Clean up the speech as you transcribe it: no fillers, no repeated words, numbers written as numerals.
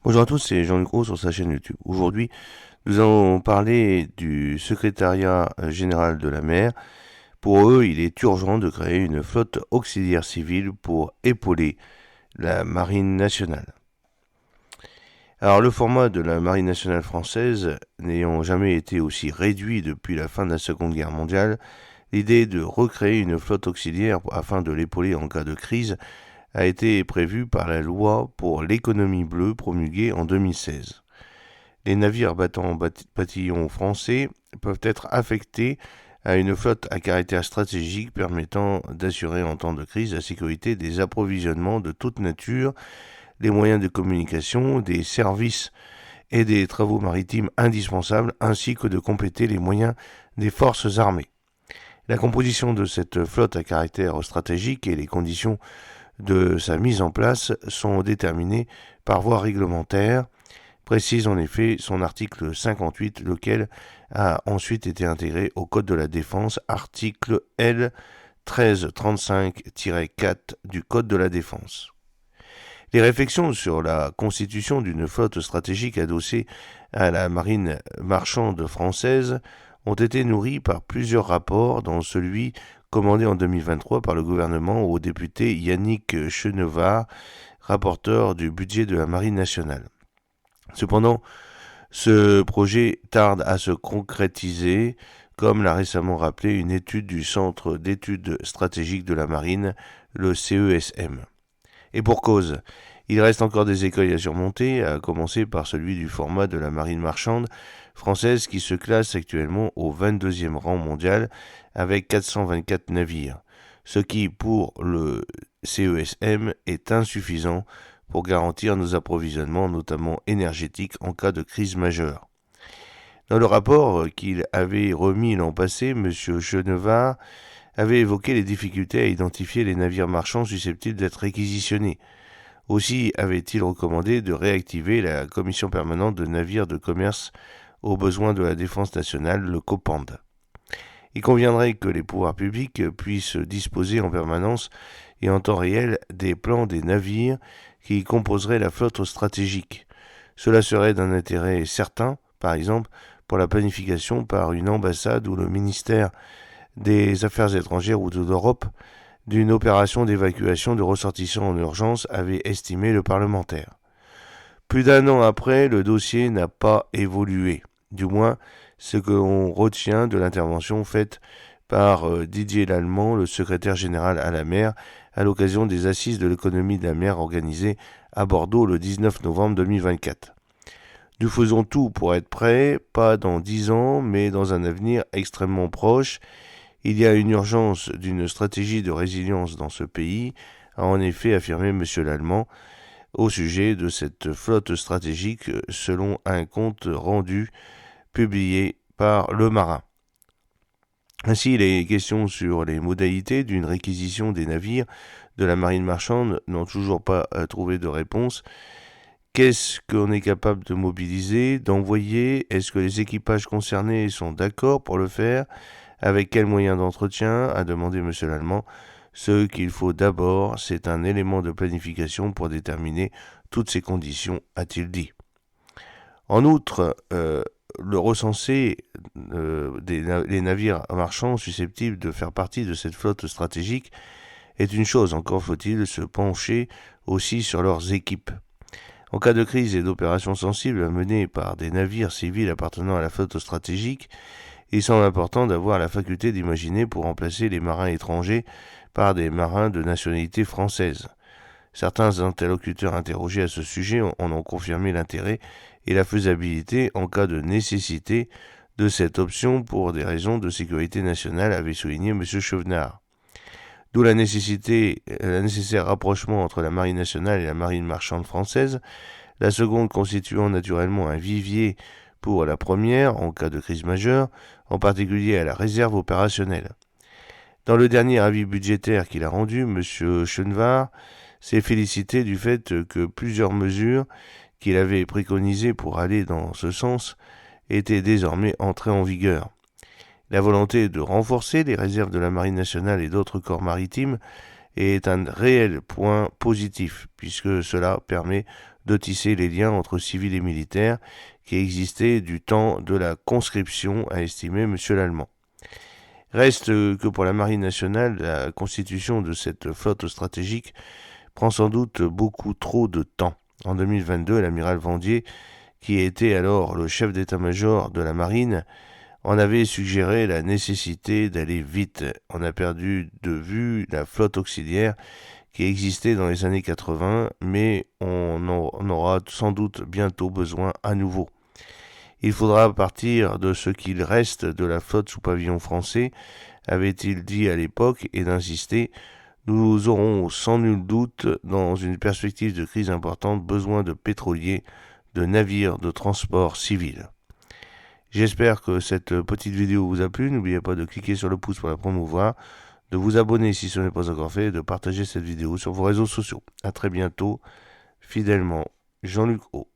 Bonjour à tous, c'est Jean-Luc Roux sur sa chaîne YouTube. Aujourd'hui, nous allons parler du secrétariat général de la mer. Pour eux, il est urgent de créer une flotte auxiliaire civile pour épauler la marine nationale. Alors, le format de la marine nationale française n'ayant jamais été aussi réduit depuis la fin de la Seconde Guerre mondiale, l'idée de recréer une flotte auxiliaire afin de l'épauler en cas de crise a été prévue par la loi pour l'économie bleue promulguée en 2016. Les navires battant pavillon français peuvent être affectés à une flotte à caractère stratégique permettant d'assurer en temps de crise la sécurité des approvisionnements de toute nature, les moyens de communication, des services et des travaux maritimes indispensables, ainsi que de compléter les moyens des forces armées. La composition de cette flotte à caractère stratégique et les conditions de sa mise en place sont déterminées par voie réglementaire, précise en effet son article 58, lequel a ensuite été intégré au Code de la Défense, article L 1335-4 du Code de la Défense. Les réflexions sur la constitution d'une flotte stratégique adossée à la marine marchande française ont été nourries par plusieurs rapports, dont celui commandé en 2023 par le gouvernement au député Yannick Chenevard, rapporteur du budget de la Marine nationale. Cependant, ce projet tarde à se concrétiser, comme l'a récemment rappelé une étude du Centre d'études stratégiques de la marine, le CESM. Et pour cause, il reste encore des écueils à surmonter, à commencer par celui du format de la marine marchande française qui se classe actuellement au 22e rang mondial avec 424 navires, ce qui, pour le CESM, est insuffisant pour garantir nos approvisionnements, notamment énergétiques, en cas de crise majeure. Dans le rapport qu'il avait remis l'an passé, M. Chenevard avait évoqué les difficultés à identifier les navires marchands susceptibles d'être réquisitionnés. Aussi avait-il recommandé de réactiver la commission permanente de navires de commerce aux besoins de la défense nationale, le COPAND. Il conviendrait que les pouvoirs publics puissent disposer en permanence et en temps réel des plans des navires qui composeraient la flotte stratégique. Cela serait d'un intérêt certain, par exemple, pour la planification par une ambassade ou le ministère des Affaires étrangères ou de l'Europe d'une opération d'évacuation de ressortissants en urgence, avait estimé le parlementaire. Plus d'un an après, le dossier n'a pas évolué, du moins ce que l'on retient de l'intervention faite par Didier Lallemand, le secrétaire général à la mer, à l'occasion des assises de l'économie de la mer organisées à Bordeaux le 19 novembre 2024. Nous faisons tout pour être prêts, pas dans 10 ans, mais dans un avenir extrêmement proche. Il y a une urgence d'une stratégie de résilience dans ce pays, a en effet affirmé M. Lallemand au sujet de cette flotte stratégique selon un compte rendu publié par Le Marin. Ainsi, les questions sur les modalités d'une réquisition des navires de la marine marchande n'ont toujours pas trouvé de réponse. Qu'est-ce qu'on est capable de mobiliser, d'envoyer? Est-ce que les équipages concernés sont d'accord pour le faire? Avec quels moyens d'entretien? A demandé M. Lallemand. Ce qu'il faut d'abord, c'est un élément de planification pour déterminer toutes ces conditions, a-t-il dit. En outre, le recenser les navires marchands susceptibles de faire partie de cette flotte stratégique est une chose, encore faut-il se pencher aussi sur leurs équipes. En cas de crise et d'opérations sensibles menées par des navires civils appartenant à la flotte stratégique, il semble important d'avoir la faculté d'imaginer pour remplacer les marins étrangers par des marins de nationalité française. Certains interlocuteurs interrogés à ce sujet en ont confirmé l'intérêt et la faisabilité en cas de nécessité de cette option pour des raisons de sécurité nationale, avait souligné M. Chauvenard. D'où la nécessaire rapprochement entre la marine nationale et la marine marchande française, la seconde constituant naturellement un vivier pour la première en cas de crise majeure, en particulier à la réserve opérationnelle. Dans le dernier avis budgétaire qu'il a rendu, M. Chenevard s'est félicité du fait que plusieurs mesures qu'il avait préconisées pour aller dans ce sens étaient désormais entrées en vigueur. La volonté de renforcer les réserves de la Marine nationale et d'autres corps maritimes et est un réel point positif, puisque cela permet de tisser les liens entre civils et militaires qui existaient du temps de la conscription, a estimé M. Lallemand. Reste que pour la Marine nationale, la constitution de cette flotte stratégique prend sans doute beaucoup trop de temps. En 2022, l'amiral Vendier, qui était alors le chef d'état-major de la Marine, en avait suggéré la nécessité d'aller vite. On a perdu de vue la flotte auxiliaire qui existait dans les années 80, mais on en aura sans doute bientôt besoin à nouveau. Il faudra partir de ce qu'il reste de la flotte sous pavillon français, avait-il dit à l'époque, et d'insister. Nous aurons sans nul doute, dans une perspective de crise importante, besoin de pétroliers, de navires de transport civil. J'espère que cette petite vidéo vous a plu. N'oubliez pas de cliquer sur le pouce pour la promouvoir, de vous abonner si ce n'est pas encore fait et de partager cette vidéo sur vos réseaux sociaux. A très bientôt. Fidèlement, Jean-Luc O.